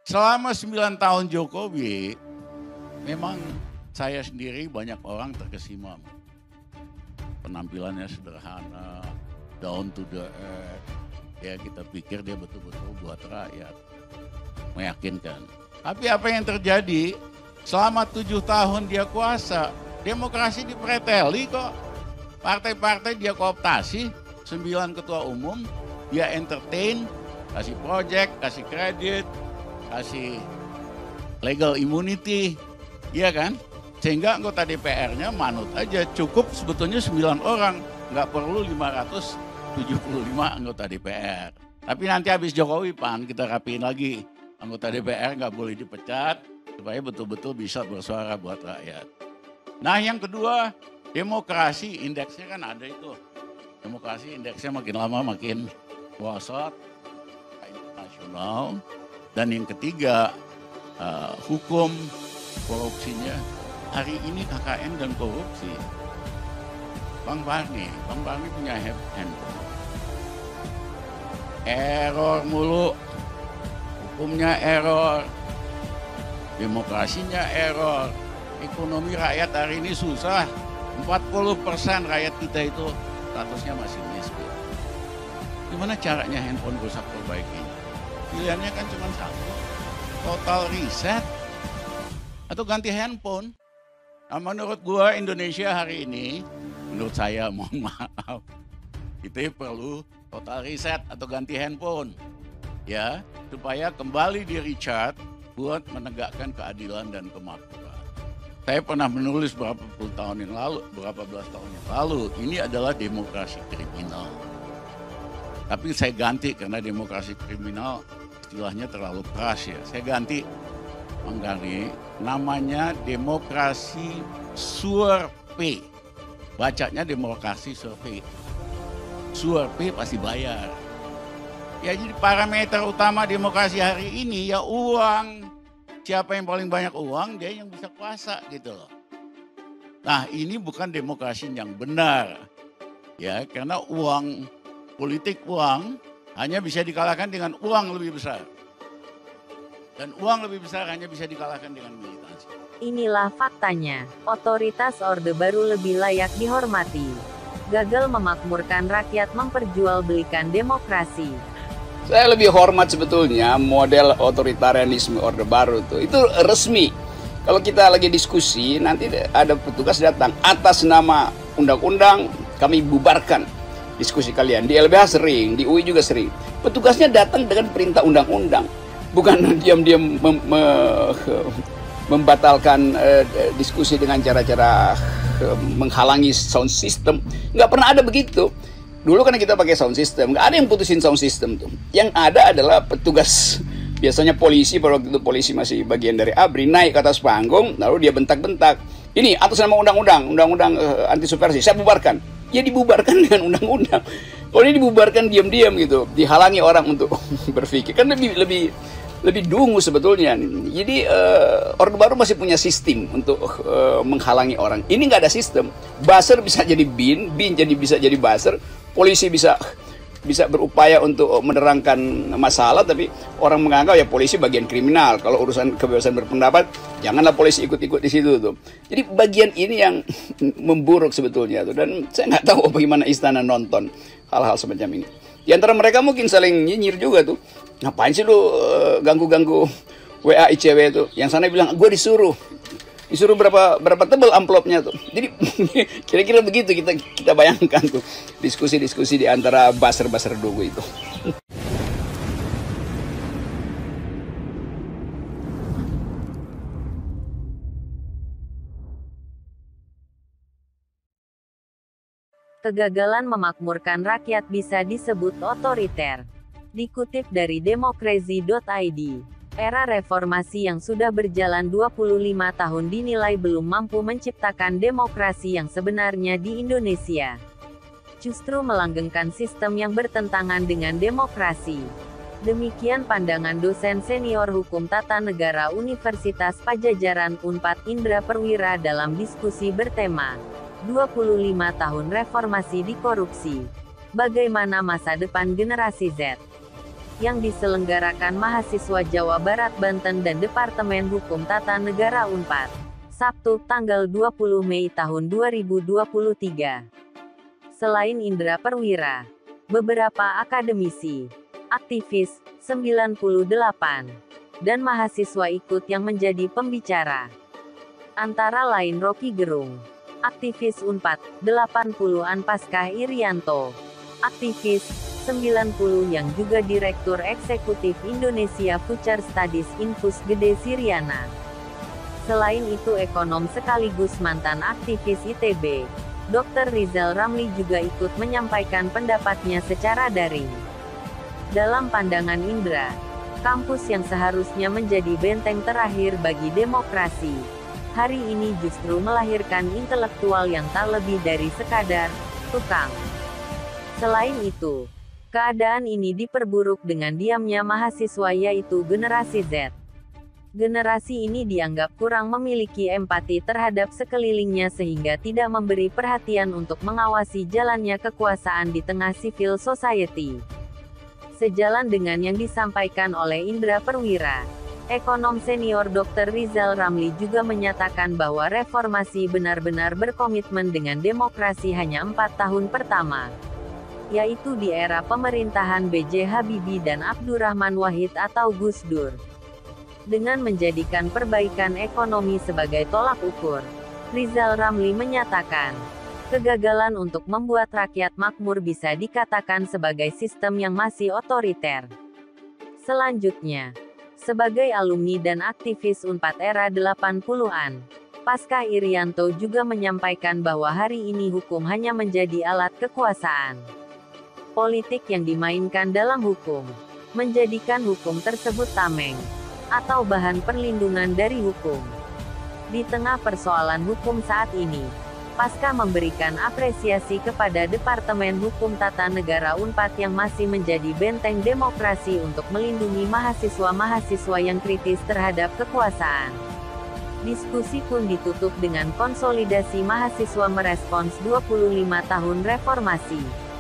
Selama 9 tahun Jokowi, memang saya sendiri banyak orang terkesima. Penampilannya sederhana, down to the earth. Ya kita pikir dia betul-betul buat rakyat. Meyakinkan. Tapi apa yang terjadi? Selama 7 tahun dia kuasa, demokrasi dipreteli kok. Partai-partai dia kooptasi, 9 ketua umum, dia entertain, kasih project, kasih kredit, kasih legal immunity, iya kan? Sehingga anggota DPR-nya manut aja, cukup sebetulnya 9 orang, nggak perlu 575 anggota DPR. Tapi nanti habis Jokowi Pan, kita rapiin lagi, anggota DPR nggak boleh dipecat, supaya betul-betul bisa bersuara buat rakyat. Nah yang kedua, demokrasi indeksnya kan ada itu. Demokrasi indeksnya makin lama makin merosot, internasional. Dan yang ketiga, hukum korupsinya. Hari ini KKN dan korupsi. Bang Barni punya handphone. Error mulu, hukumnya error, demokrasinya error, ekonomi rakyat hari ini susah. 40% rakyat kita itu statusnya masih miskin. Gimana caranya handphone rusak perbaiki? Pilihannya kan cuma satu, total reset atau ganti handphone. Nah, menurut gua Indonesia hari ini, menurut saya mohon maaf, kita perlu total reset atau ganti handphone, ya, supaya kembali di recharge buat menegakkan keadilan dan kemakmuran. Saya pernah menulis beberapa belas tahun yang lalu, ini adalah demokrasi kriminal. Tapi saya ganti karena demokrasi kriminal istilahnya terlalu keras ya. Saya ganti, Bang Gani, namanya demokrasi survei. Bacanya demokrasi survei. Survei pasti bayar. Ya jadi parameter utama demokrasi hari ini ya uang. Siapa yang paling banyak uang, dia yang bisa kuasa gitu loh. Nah ini bukan demokrasi yang benar. Ya karena uang, politik uang hanya bisa dikalahkan dengan uang lebih besar. Dan uang lebih besar hanya bisa dikalahkan dengan militansi. Inilah faktanya, otoritas Orde Baru lebih layak dihormati. Gagal memakmurkan rakyat memperjualbelikan demokrasi. Saya lebih hormat sebetulnya model otoritarianisme Orde Baru itu resmi. Kalau kita lagi diskusi, nanti ada petugas datang atas nama undang-undang, kami bubarkan diskusi kalian. Di LBH sering, di UI juga sering. Petugasnya datang dengan perintah undang-undang, bukan diam-diam membatalkan diskusi dengan cara-cara menghalangi sound system. Nggak pernah ada begitu. Dulu karena kita pakai sound system, nggak ada yang putusin sound system tuh. Yang ada adalah petugas, biasanya polisi, pada waktu itu polisi masih bagian dari ABRI, naik ke atas panggung, lalu dia bentak-bentak. Ini atas nama undang-undang anti subversi, saya bubarkan. Ya dibubarkan dengan undang-undang. Kalau ini dibubarkan diam-diam gitu, dihalangi orang untuk berpikir, kan lebih dungu sebetulnya. Jadi Orde Baru masih punya sistem untuk menghalangi orang. Ini nggak ada sistem. Buzzer bisa jadi bin bisa jadi buzzer. Polisi bisa berupaya untuk menerangkan masalah, tapi orang menganggap ya polisi bagian kriminal. Kalau urusan kebebasan berpendapat, janganlah polisi ikut-ikut di situ tuh. Jadi bagian ini yang memburuk sebetulnya tuh. Dan saya nggak tahu bagaimana istana nonton hal-hal semacam ini. Di antara mereka mungkin saling nyinyir juga tuh. Ngapain sih lu ganggu-ganggu WA ICW itu? Yang sana bilang, gue disuruh berapa tebal amplopnya tuh. Jadi kira-kira begitu kita bayangkan tuh diskusi-diskusi di antara buzzer-buzzer dulu itu. Kegagalan memakmurkan rakyat bisa disebut otoriter. Dikutip dari demokrasi.id, era reformasi yang sudah berjalan 25 tahun dinilai belum mampu menciptakan demokrasi yang sebenarnya di Indonesia. Justru melanggengkan sistem yang bertentangan dengan demokrasi. Demikian pandangan dosen senior Hukum Tata Negara Universitas Padjadjaran Unpad Indra Perwira dalam diskusi bertema 25 tahun reformasi di korupsi. Bagaimana masa depan generasi Z? yang diselenggarakan mahasiswa Jawa Barat Banten dan Departemen Hukum Tata Negara Unpad, Sabtu, tanggal 20 Mei tahun 2023. Selain Indra Perwira, beberapa akademisi, aktivis, 98, dan mahasiswa ikut yang menjadi pembicara. Antara lain Rocky Gerung, aktivis Unpad, 80-an Paskah Irianto, aktivis, 90 yang juga Direktur Eksekutif Indonesia Future Studies Infus Gede Siriana. Selain itu ekonom sekaligus mantan aktivis ITB, Dr. Rizal Ramli juga ikut menyampaikan pendapatnya secara daring. Dalam pandangan Indra, kampus yang seharusnya menjadi benteng terakhir bagi demokrasi, hari ini justru melahirkan intelektual yang tak lebih dari sekadar tukang. Selain itu, keadaan ini diperburuk dengan diamnya mahasiswa yaitu generasi Z. Generasi ini dianggap kurang memiliki empati terhadap sekelilingnya sehingga tidak memberi perhatian untuk mengawasi jalannya kekuasaan di tengah civil society. Sejalan dengan yang disampaikan oleh Indra Perwira, ekonom senior Dr. Rizal Ramli juga menyatakan bahwa reformasi benar-benar berkomitmen dengan demokrasi hanya 4 tahun pertama, yaitu di era pemerintahan B.J. Habibie dan Abdurrahman Wahid atau Gus Dur. Dengan menjadikan perbaikan ekonomi sebagai tolak ukur, Rizal Ramli menyatakan, kegagalan untuk membuat rakyat makmur bisa dikatakan sebagai sistem yang masih otoriter. Selanjutnya, sebagai alumni dan aktivis Unpad era 80-an, Paskah Irianto juga menyampaikan bahwa hari ini hukum hanya menjadi alat kekuasaan politik yang dimainkan dalam hukum, menjadikan hukum tersebut tameng, atau bahan perlindungan dari hukum. Di tengah persoalan hukum saat ini, Paskah memberikan apresiasi kepada Departemen Hukum Tata Negara Unpad yang masih menjadi benteng demokrasi untuk melindungi mahasiswa-mahasiswa yang kritis terhadap kekuasaan. Diskusi pun ditutup dengan konsolidasi mahasiswa merespons 25 tahun reformasi.